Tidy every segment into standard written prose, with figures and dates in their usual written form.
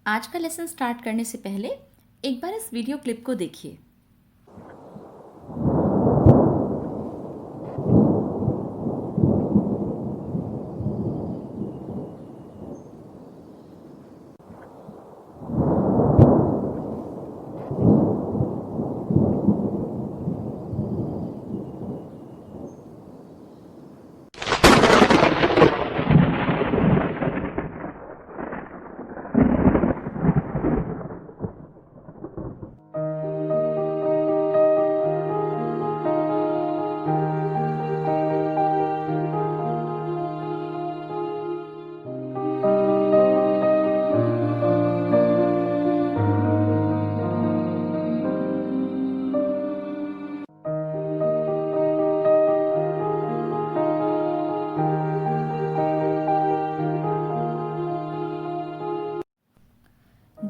आज का lesson start करने से पहले एक बार इस वीडियो क्लिप को देखिए।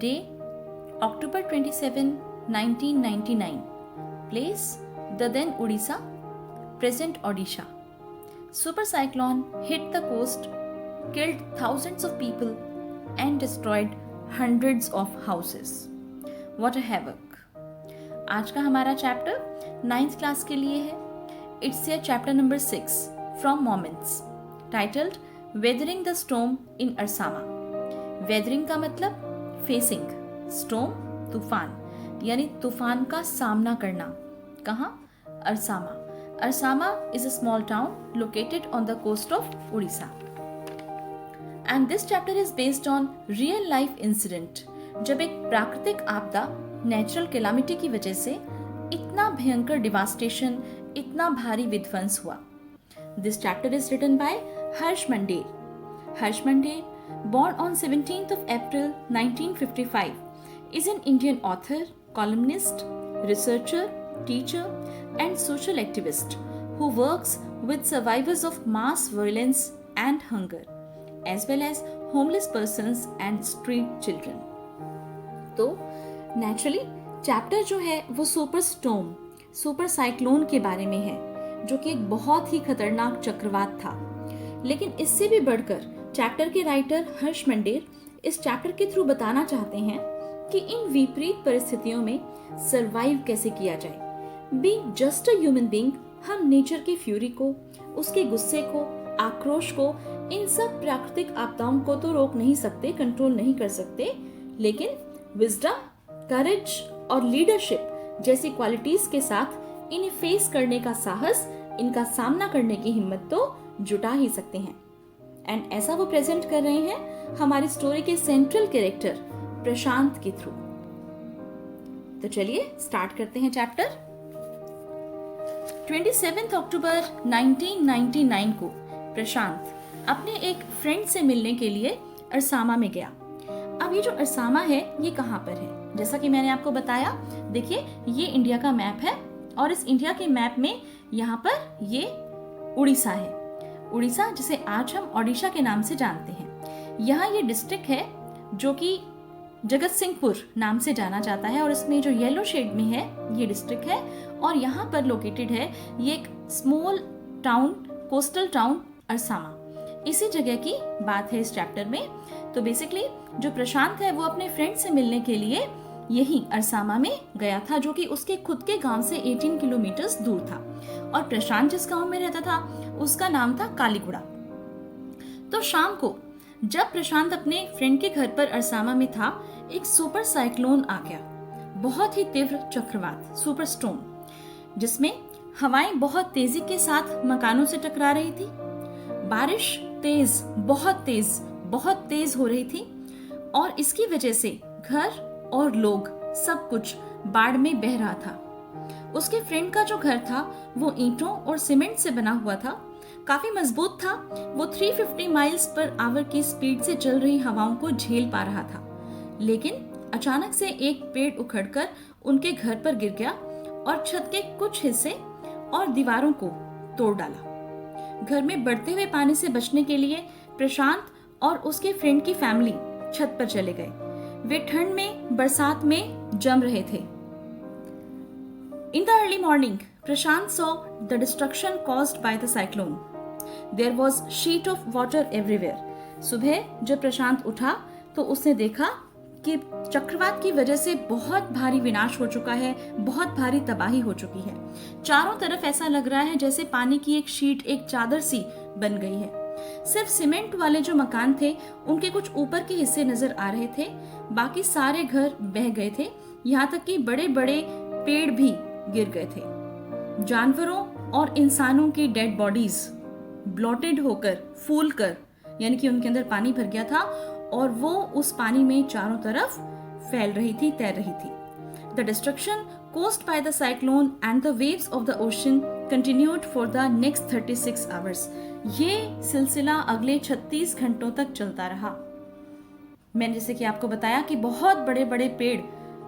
Day October 27, 1999. Place the then Odisha, present Odisha. Super cyclone hit the coast, killed thousands of people and destroyed hundreds of houses. What a havoc. आज का हमारा चैप्टर 9th क्लास के लिए है. It's a chapter number 6 from Moments, titled Weathering the Storm in Arsama. Weathering का मतलब facing, storm तूफान, यानी तूफान का सामना करना. कहाँ? Ersama. Ersama is a small town located on the coast of Orissa. And this chapter is based on real life incident, जब एक प्राकृतिक आपदा, नेचुरल कैलामिटी की वजह से इतना भयंकर डिवास्टेशन, इतना भारी विध्वंस हुआ. This chapter is written by Harsh Mander. Harsh Mander, born on 17th of April 1955, is an Indian author, columnist, researcher, teacher, and social activist who works with survivors of mass violence and hunger, as well as homeless persons and street children. तो naturally chapter जो है वो super storm, super cyclone के बारे में है, जो कि एक बहुत ही खतरनाक चक्रवात था. लेकिन इससे भी बढ़कर चैप्टर के राइटर हर्ष मंडेर इस चैप्टर के थ्रू बताना चाहते हैं कि इन विपरीत परिस्थितियों में सरवाइव कैसे किया जाए. Being just a human being, हम नेचर की फ्यूरी को, उसके गुस्से को, आक्रोश को, इन सब प्राकृतिक आपदाओं को तो रोक नहीं सकते, कंट्रोल नहीं कर सकते, लेकिन विजडम, करेज और लीडरशिप जैसी क्वालिटीज के साथ इन्हें फेस करने का साहस, इनका सामना करने की हिम्मत तो जुटा ही सकते हैं. एंड ऐसा वो प्रेजेंट कर रहे हैं हमारी स्टोरी के सेंट्रल कैरेक्टर प्रशांत के थ्रू. तो चलिए स्टार्ट करते हैं चैप्टर. 27 अक्टूबर 1999 को प्रशांत अपने एक फ्रेंड से मिलने के लिए अरसामा में गया. अब ये जो अरसामा है ये कहाँ पर है? जैसा कि मैंने आपको बताया, देखिए ये इंडिया का मैप है और इस इंडिया के मैप में यहाँ पर ये उड़ीसा है. उड़ीसा, जिसे आज हम ओडिशा के नाम से जानते हैं. यहाँ ये डिस्ट्रिक्ट है जो कि जगत सिंहपुर नाम से जाना जाता है और इसमें जो येलो शेड में है ये डिस्ट्रिक्ट है. और यहाँ पर लोकेटेड है ये एक स्मॉल टाउन, कोस्टल टाउन अरसामा. इसी जगह की बात है इस चैप्टर में. तो बेसिकली जो प्रशांत है वो अपने फ्रेंड से मिलने के लिए यही अरसामा में गया था, जो कि उसके खुद के गांव से 18 किलोमीटर दूर था. और प्रशांत जिस गांव में रहता था उसका नाम था कालीगुड़ा. तो शाम को जब प्रशांत अपने फ्रेंड के घर पर अरसामा में था, एक सुपर साइक्लोन आ गया, बहुत ही तीव्र चक्रवात, सुपर स्टॉर्म, जिसमें हवाएं बहुत तेजी के साथ मकानों से टकरा रही थी. बारिश तेज, बहुत तेज हो रही थी और इसकी वजह से घर और लोग, सब कुछ बाढ़ में बह रहा था. उसके फ्रेंड का जो घर था वो ईंटों और सीमेंट से बना हुआ था, काफी मजबूत था. वो 350 माइल्स पर आवर की स्पीड से चल रही हवाओं को झेल पा रहा था. लेकिन अचानक से एक पेड़ उखड़कर उनके घर पर गिर गया और छत के कुछ हिस्से और दीवारों को तोड़ डाला. घर में बढ़ते हुए पानी से बचने के लिए प्रशांत और उसके फ्रेंड की फैमिली छत पर चले गए. वे ठंड में, बरसात में जम रहे थे. In the early morning, Prashant saw the destruction caused by the cyclone. There was sheet of water everywhere. सुबह जब प्रशांत उठा तो उसने देखा कि चक्रवात की वजह से बहुत भारी विनाश हो चुका है, बहुत भारी तबाही हो चुकी है। चारों तरफ ऐसा लग रहा है जैसे पानी की एक शीट, एक चादर सी बन गई है। सिर्फ सीमेंट वाले जो मकान थे उनके कुछ ऊपर के हिस्से नजर आ रहे थे, बाकी सारे घर बह गए थे। यहाँ तक कि बड़े बड़े पेड़ भी गिर गए थे। जानवरों और इंसानों की डेड बॉडीज ब्लॉटेड होकर, फूल कर, यानी कि उनके अंदर पानी भर गया था और वो उस पानी में चारों तरफ फैल रही थी, तैर रही थी। The destruction caused by the cyclone and the waves of the ocean continued for the next 36 hours. ये सिलसिला अगले 36 घंटों तक चलता रहा। मैंने जैसे कि आपको बताया कि बहुत बड़े बड़े पेड़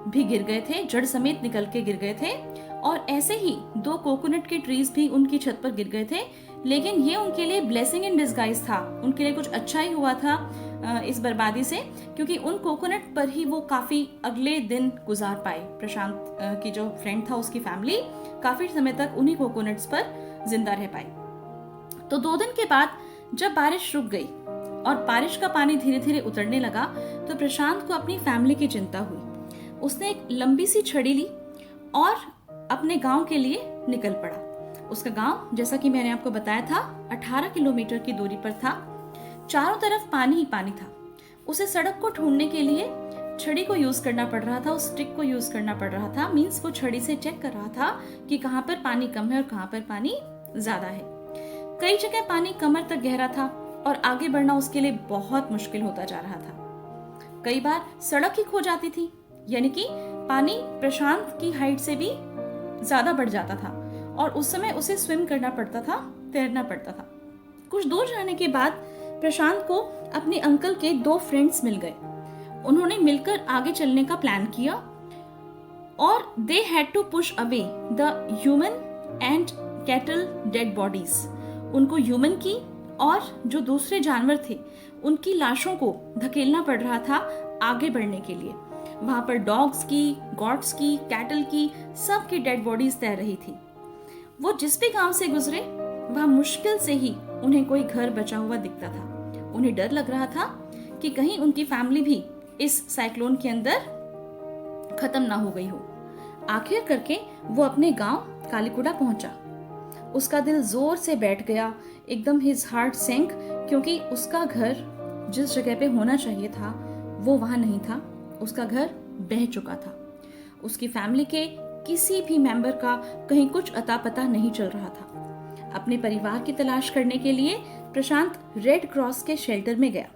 भी गिर गए थे, जड़ समेत निकल के गिर गए थे, और ऐसे ही 2 कोकोनट के ट्रीज भी उनकी छत पर गिर गए थे। लेकिन ये उनके लिए ब्लेसिंग इन डिस्गाइज था, उनके लिए कुछ अच्छा ही हुआ था इस बर्बादी से, क्योंकि उन कोकोनट पर ही वो काफी अगले दिन गुजार पाए। प्रशांत की जो फ्रेंड था, उसकी फैमिली काफी समय तक उन्हीं कोकोनट्स पर जिंदा रह पाई। तो 2 दिन के बाद जब बारिश रुक गई और बारिश का पानी धीरे धीरे उतरने लगा, तो प्रशांत को अपनी फैमिली की चिंता हुई। उसने एक लंबी सी छड़ी ली और अपने गांव के लिए निकल पड़ा। उसका गांव, जैसा कि मैंने आपको बताया था, 18 किलोमीटर की दूरी पर था। चारों तरफ पानी ही पानी था। उसे सड़क को ढूंढने के लिए छड़ी को यूज करना पड़ रहा था, उस स्टिक को यूज करना पड़ रहा था। मींस वो छड़ी से चेक कर रहा था कि कहाँ पर पानी कम है और कहाँ पर पानी ज्यादा है। कई जगह पानी कमर तक गहरा था और आगे बढ़ना उसके लिए बहुत मुश्किल होता जा रहा था। कई बार सड़क ही खो जाती थी, यानी कि पानी प्रशांत की हाइट से भी ज्यादा बढ़ जाता था और उस समय उसे स्विम करना पड़ता था, तैरना पड़ता था। कुछ दूर जाने के बाद प्रशांत को अपने अंकल के 2 फ्रेंड्स मिल गए। उन्होंने मिलकर आगे चलने का प्लान किया और they had to push away the human and cattle dead bodies. उनको ह्यूमन की और जो दूसरे जानवर थे उनकी लाशों को धकेलना पड़ रहा था आगे बढ़ने के लिए। वहां पर डॉग्स की, गॉट्स की, कैटल की, सब की डेड बॉडीज तैर रही थी। वो जिस भी गांव से गुजरे वहां मुश्किल से ही उन्हें कोई घर बचा हुआ दिखता था। उन्हें डर लग रहा था कि कहीं उनकी फैमिली भी इस साइक्लोन के अंदर खत्म ना हो गई हो। आखिर करके वो अपने गांव कालीकुड़ा पहुंचा। उसका दिल जोर से बैठ गया, एकदम हिज हार्ट सैंक, क्योंकि उसका घर जिस जगह पे होना चाहिए था वो वहां नहीं था। उसका घर बह चुका था। उसकी फैमिली के किसी भी मेंबर का कहीं कुछ अता पता नहीं चल रहा था। अपने परिवार की तलाश करने के लिए प्रशांत रेड क्रॉस के शेल्टर में गया।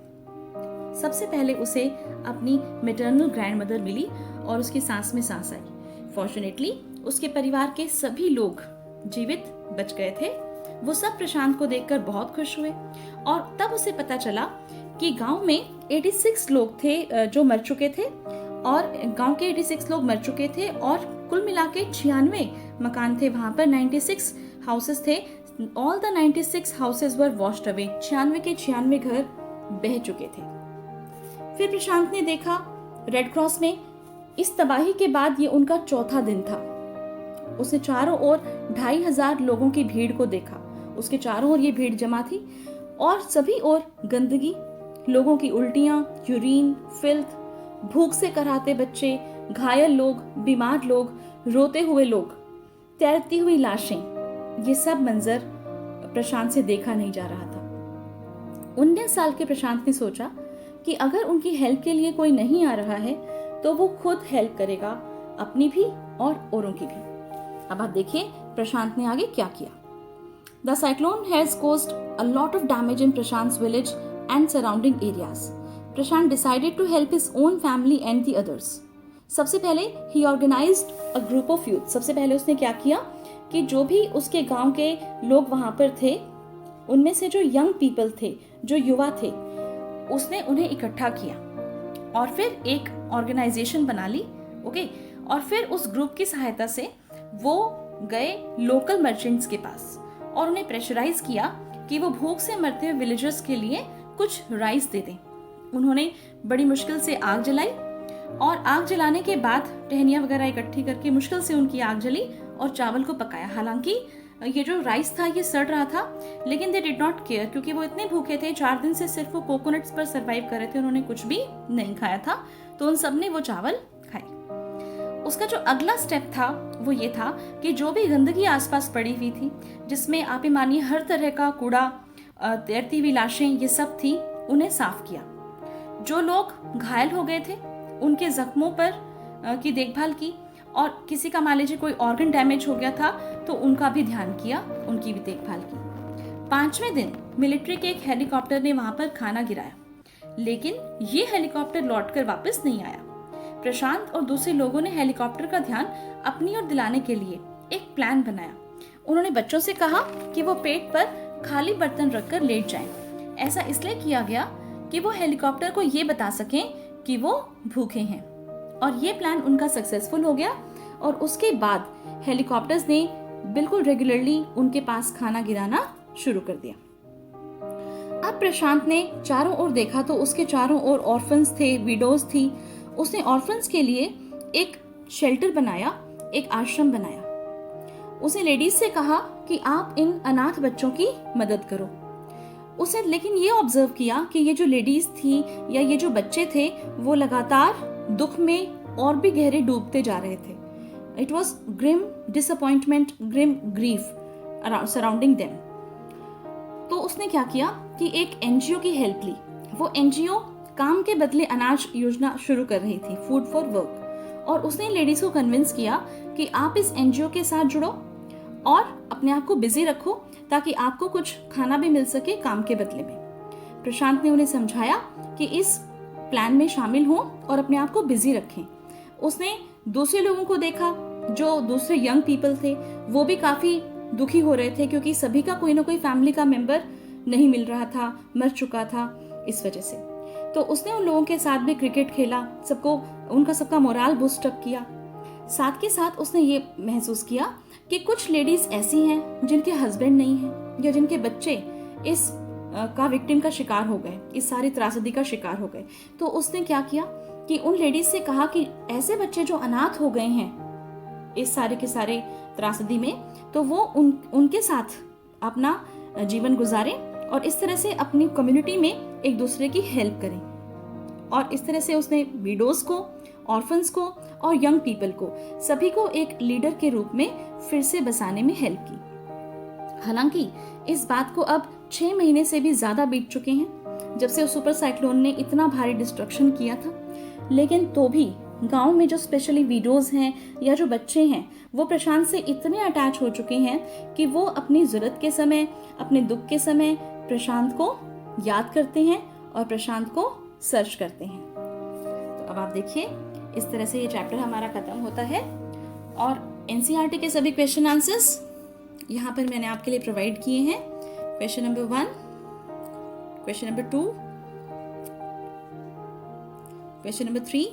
सबसे पहले उसे अपनी मैटरनल ग्रैंडमदर मिली और उसकी सांस में सांस आई। फॉर्चुनेटली उसके परिवार के सभी लोग जीवित बच गए थे। वो सब प्रशांत को देखकर बहुत खुश हुए और तब उसे पता चला कि गांव में 86 लोग थे जो मर चुके थे, और गांव के 86 लोग मर चुके थे और कुल मिला के 96 मकान थे वहां पर। 96 हाउसेस थे। All the 96 houses were washed away. 96 के 96 घर बह चुके थे। फिर प्रशांत ने देखा रेड क्रॉस में इस तबाही के बाद ये उनका 4था दिन था। उसने चारों ओर 2500 लोगों की भीड़ को देखा। उसके चारों ओर ये भीड़ जमा थी और सभी ओर गंदगी, लोगों की उल्टियां, यूरिन, फिल्थ, भूख से कराहते बच्चे, घायल लोग, बीमार लोग, रोते हुए लोग, तैरती हुई लाशें। ये सब मंजर प्रशांत से देखा नहीं जा रहा था। 19 साल के प्रशांत ने सोचा कि अगर उनकी हेल्प के लिए कोई नहीं आ रहा है तो वो खुद हेल्प करेगा, अपनी भी और औरों की भी। अब आप देखिए प्रशांत ने आगे क्या किया। The cyclone has caused a lot of damage in Prashant village and surrounding areas. Prashant decided to help his own family and the others. सबसे पहले ही organised a group of youth. सबसे पहले उसने क्या किया कि जो भी उसके गांव के लोग वहां पर थे उनमें से जो यंग पीपल थे, जो युवा थे, उसने उन्हें इकट्ठा किया और फिर एक ऑर्गेनाइजेशन बना ली। ओके, और फिर उस ग्रुप की सहायता से वो गए लोकल मर्चेंट्स के पास और उन्हें प्रेशराइज किया कि वो भूख से मरते हुए विलेजर्स के लिए कुछ राइस दे दें। उन्होंने बड़ी मुश्किल से आग जलाई और आग जलाने के बाद टहनियां वगैरह इकट्ठी करके मुश्किल से उनकी आग जली और चावल को पकाया। हालांकि ये जो राइस था ये सड़ रहा था, लेकिन दे डिड नॉट केयर, क्योंकि वो इतने भूखे थे, 4 दिन से सिर्फ वो कोकोनट्स पर सरवाइव कर रहे थे, उन्होंने कुछ भी नहीं खाया था, तो उन सब ने वो चावल खाए। उसका जो अगला स्टेप था वो ये था कि जो भी गंदगी आसपास पड़ी हुई थी, जिसमें आप ही मानिए हर तरह का कूड़ा, तैरती हुई लाशें, ये सब थी, उन्हें साफ किया। जो लोग घायल हो गए थे उनके जख्मों पर की देखभाल की, और किसी का मान लीजिए कोई ऑर्गन डैमेज हो गया था तो उनका भी ध्यान किया, उनकी भी देखभाल की। 5वें दिन मिलिट्री के एक हेलीकॉप्टर ने वहां पर खाना गिराया, लेकिन ये हेलीकॉप्टर लौटकर वापस नहीं आया। प्रशांत और दूसरे लोगों ने हेलीकॉप्टर का ध्यान अपनी ओर दिलाने के लिए एक प्लान बनाया। उन्होंने बच्चों से कहा कि वो पेट पर खाली बर्तन रखकर लेट जाएं। ऐसा इसलिए किया गया कि वो हेलीकॉप्टर को ये बता सकें कि वो भूखे हैं, और ये प्लान उनका सक्सेसफुल हो गया। और उसके बाद हेलीकॉप्टर्स ने बिल्कुल रेगुलरली उनके पास खाना गिराना शुरू कर दिया। अब प्रशांत ने चारों ओर देखा तो उसके चारों ओर ऑर्फन्स थे, विडोज थी। उसने ऑर्फन्स के लिए एक शेल्टर बनाया, एक आश्रम बनाया। उसने लेडीज से कहा कि आप इन अनाथ बच्चों की मदद करो। उसने लेकिन ये ऑब्जर्व किया कि ये जो लेडीज थी या ये जो बच्चे थे वो लगातार दुख में और भी गहरे डूबते जा रहे थे। It was grim disappointment, grim grief surrounding them. तो उसने क्या किया कि एक एनजीओ की हेल्प ली। वो एनजीओ काम के बदले अनाज योजना शुरू कर रही थी, फूड फॉर वर्क, और उसने लेडीज को कन्विंस किया कि आप इस एनजीओ के साथ जुड़ो और अपने आप को बिजी रखो ताकि आपको कुछ खाना भी मिल सके काम के बदले में। प्रशांत ने उन्हें समझाया कि इस प्लान में शामिल हों और अपने आप को बिजी रखें। उसने दूसरे लोगों को देखा, जो दूसरे यंग पीपल थे वो भी काफी दुखी हो रहे थे, क्योंकि सभी का कोई ना कोई फैमिली का मेंबर नहीं मिल रहा था, मर चुका था इस वजह से। तो उसने उन लोगों के साथ भी क्रिकेट खेला, उनका सबका मोराल बूस्ट अप किया। साथ के साथ उसने ये महसूस किया कि कुछ लेडीज ऐसी हैं जिनके हस्बैंड नहीं हैं या जिनके बच्चे इस का विक्टिम का शिकार हो गए, इस सारी त्रासदी का शिकार हो गए। तो उसने क्या किया कि उन लेडीज से कहा कि ऐसे बच्चे जो अनाथ हो गए हैं इस सारे के सारे त्रासदी में, तो वो उनके साथ अपना जीवन गुजारें और इस तरह से अपनी कम्युनिटी में एक दूसरे की हेल्प करें। और इस तरह से उसने विडोज को, ऑर्फन्स को और यंग पीपल को, सभी को एक लीडर के रूप में फिर से बसाने में हेल्प की। हालांकि इस बात को अब 6 महीने से भी ज्यादा बीत चुके हैं जब से सुपर साइक्लोन ने इतना भारी डिस्ट्रक्शन किया था, लेकिन तो भी गांव में जो स्पेशली विडोज हैं या जो बच्चे हैं वो प्रशांत से इतने अटैच हो चुके हैं कि वो अपनी जरूरत के समय, अपने दुख के समय प्रशांत को याद करते हैं और प्रशांत को सर्च करते हैं। तो अब आप देखिए, इस तरह से ये चैप्टर हमारा खत्म होता है। और एनसीईआरटी के सभी क्वेश्चन आंसर्स यहाँ पर मैंने आपके लिए प्रोवाइड किए हैं। Question number 1, question number 2, question number 3,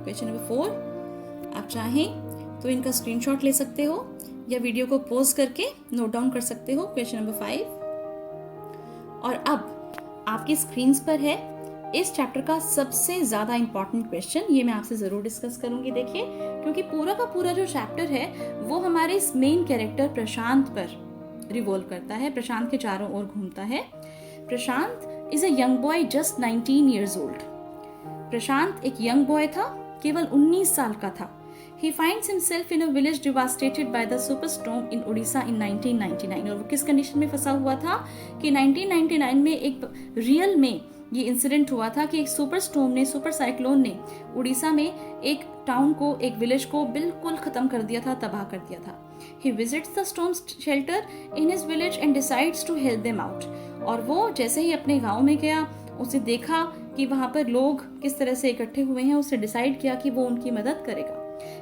question number 4। आप चाहें तो इनका स्क्रीनशॉट ले सकते हो या वीडियो को पॉज करके नोट डाउन कर सकते हो। Question number 5। और अब आपकी स्क्रीन पर है इस चैप्टर का सबसे ज्यादा इंपॉर्टेंट क्वेश्चन, ये मैं आपसे जरूर डिस्कस करूंगी। देखिए, क्योंकि पूरा का पूरा जो चैप्टर है वो हमारे इस मेन कैरेक्टर प्रशांत पर रिवॉल्व करता है, प्रशांत के चारों ओर घूमता है। Prashant is a young boy just 19 years old। Prashant एक यंग बॉय था, केवल 19 साल का था। He finds himself in a village devastated by the superstorm in Odisha in 1999। और वो किस कंडीशन में फंसा हुआ था कि 1999 में एक रियल में ये इंसिडेंट हुआ था कि एक सुपर साइक्लोन ने उड़ीसा में एक टाउन को, एक विलेज को बिल्कुल खत्म कर दिया था, तबाह कर दिया था। He visits the storm shelter in his village and decides to help them out। और वो जैसे ही अपने गांव में गया, उसे देखा कि वहां पर लोग किस तरह से इकट्ठे हुए हैं, उसने डिसाइड किया कि वो उनकी मदद करेगा।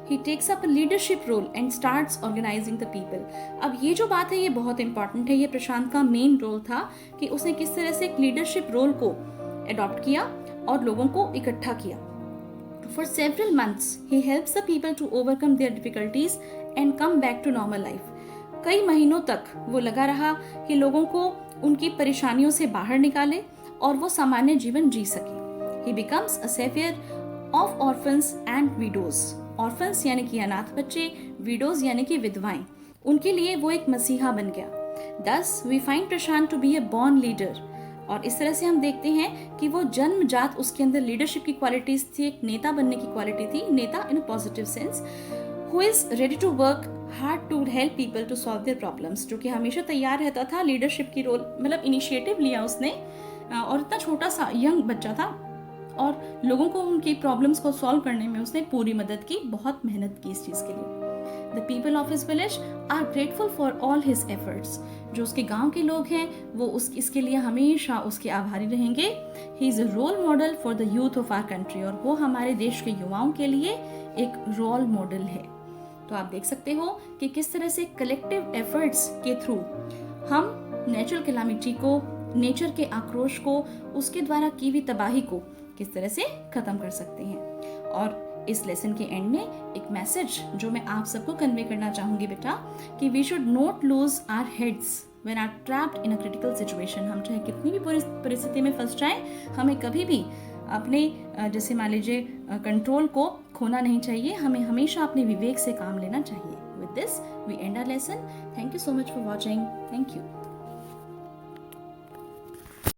He takes up a leadership role and starts organizing the people। अब ये जो बात है ये बहुत इंपॉर्टेंट है, ये प्रशांत का मेन रोल था कि उसने किस तरह से एक लीडरशिप रोल को अडॉप्ट किया और लोगों को इकट्ठा किया। For several months he helps the people to overcome their difficulties and come back to normal life। कई महीनों तक वो लगा रहा कि लोगों को उनकी परेशानियों से बाहर निकाले और वो सामान्य जीवन जी सके। He becomes a savior of orphans and widows। Orphans यानी कि अनाथ बच्चे, विडोज यानी कि विधवाएं, उनके लिए वो एक मसीहा बन गया। Thus, we find Prashant to be a born leader। और इस तरह से हम देखते हैं कि वो जन्मजात उसके अंदर लीडरशिप की क्वालिटीज थी, एक नेता बनने की क्वालिटी थी, नेता in a positive sense, who is ready to work hard to help people to solve their problems, जो कि हमेशा तैयार रहता था लीडरशिप की रोल, मतलब इनिशिएटिव लिया उसने, और इतना छोटा सा यंग बच्चा था और लोगों को उनकी प्रॉब्लम्स को सॉल्व करने में उसने पूरी मदद की, बहुत मेहनत की इस चीज़ के लिए। The people of his village are grateful for all his efforts। जो उसके गांव के लोग हैं वो इसके लिए हमेशा उसके आभारी रहेंगे। He is a role model for the youth of our country। और वो हमारे देश के युवाओं के लिए एक रोल मॉडल है। तो आप देख सकते हो कि किस तरह से कलेक्टिव एफर्ट्स के थ्रू हम नेचुरल कैलामिटी को, नेचर के आक्रोश को, उसके द्वारा की हुई तबाही को किस तरह से खत्म कर सकते हैं। और इस लेसन के एंड में एक मैसेज जो मैं आप सबको कन्वे करना चाहूंगी बेटा, कि we should not lose our heads when are trapped in a critical situation. हम चाहे कितनी भी परिस्थिति में फंस जाएं, हमें कभी भी अपने जैसे मान लीजिए कंट्रोल को खोना नहीं चाहिए, हमें हमेशा अपने विवेक से काम लेना चाहिए। With this we end our lesson. Thank you so much for watching. Thank you.